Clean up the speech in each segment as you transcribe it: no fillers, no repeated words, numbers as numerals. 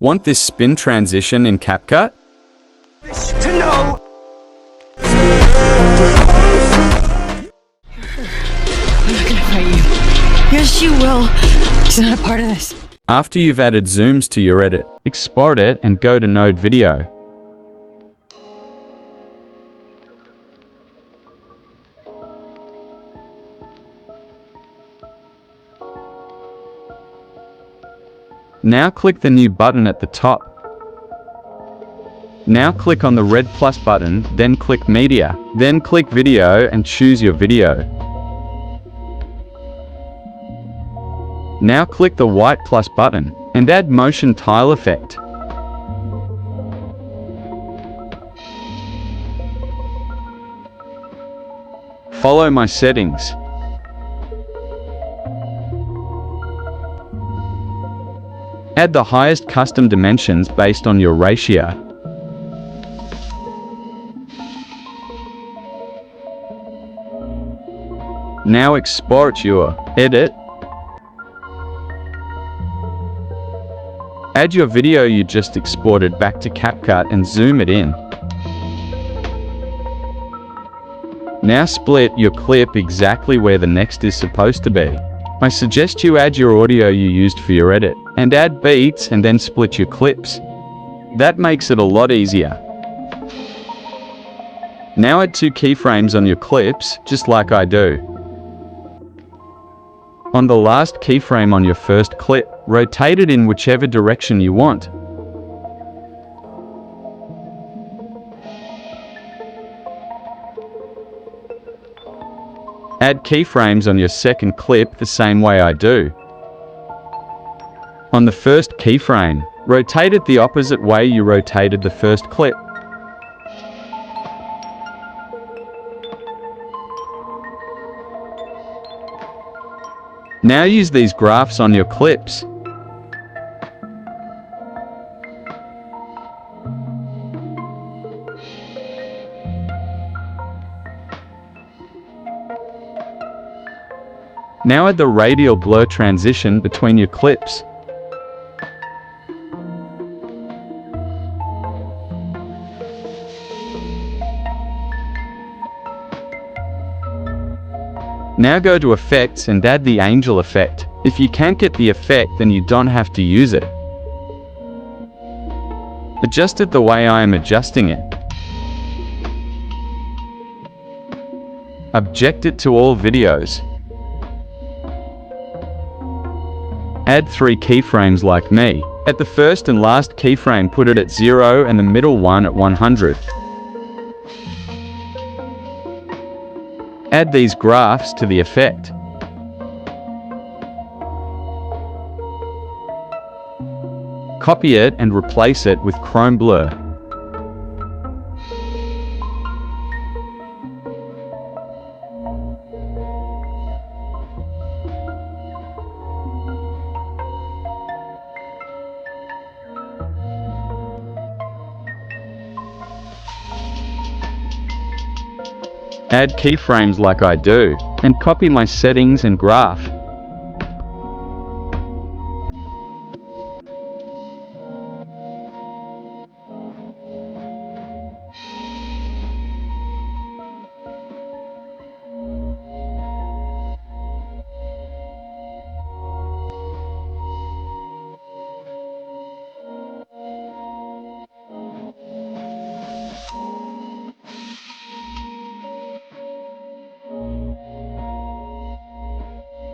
Want this spin transition in CapCut? To know. I'm not gonna fight you. Yes, you will. He's not a part of this. After you've added zooms to your edit, export it and go to Node Video. Now click the new button at the top. Now click on the red plus button, then click Media, then click Video and choose your video. Now click the white plus button and add motion tile effect. Follow my settings. Add the highest custom dimensions based on your ratio. Now export your edit. Add your video you just exported back to CapCut and zoom it in. Now split your clip exactly where the next is supposed to be. I suggest you add your audio you used for your edit, and add beats and then split your clips. That makes it a lot easier. Now add 2 keyframes on your clips, just like I do. On the last keyframe on your first clip, rotate it in whichever direction you want. Add keyframes on your second clip the same way I do. On the first keyframe, rotate it the opposite way you rotated the first clip. Now use these graphs on your clips. Now add the radial blur transition between your clips. Now go to Effects and add the angel effect. If you can't get the effect, then you don't have to use it. Adjust it the way I am adjusting it. Object it to all videos. Add 3 keyframes like me. At the first and last keyframe, put it at 0 and the middle one at 100. Add these graphs to the effect. Copy it and replace it with Chrome Blur. Add keyframes like I do, and copy my settings and graph.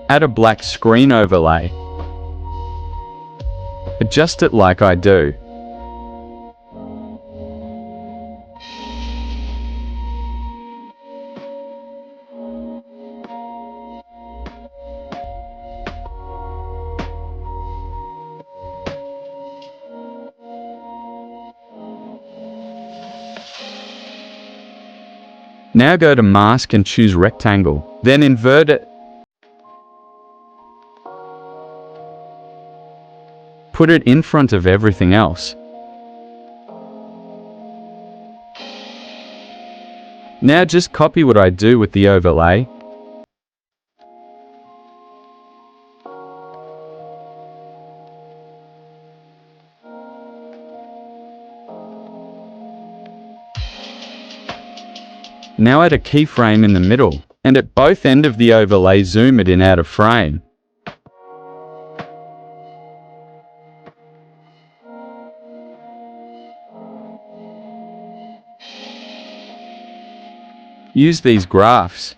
Add a black screen overlay. Adjust it like I do. Now go to Mask and choose Rectangle, then invert it. Put it in front of everything else. Now just copy what I do with the overlay. Now add a keyframe in the middle, and at both ends of the overlay zoom it in out of frame. Use these graphs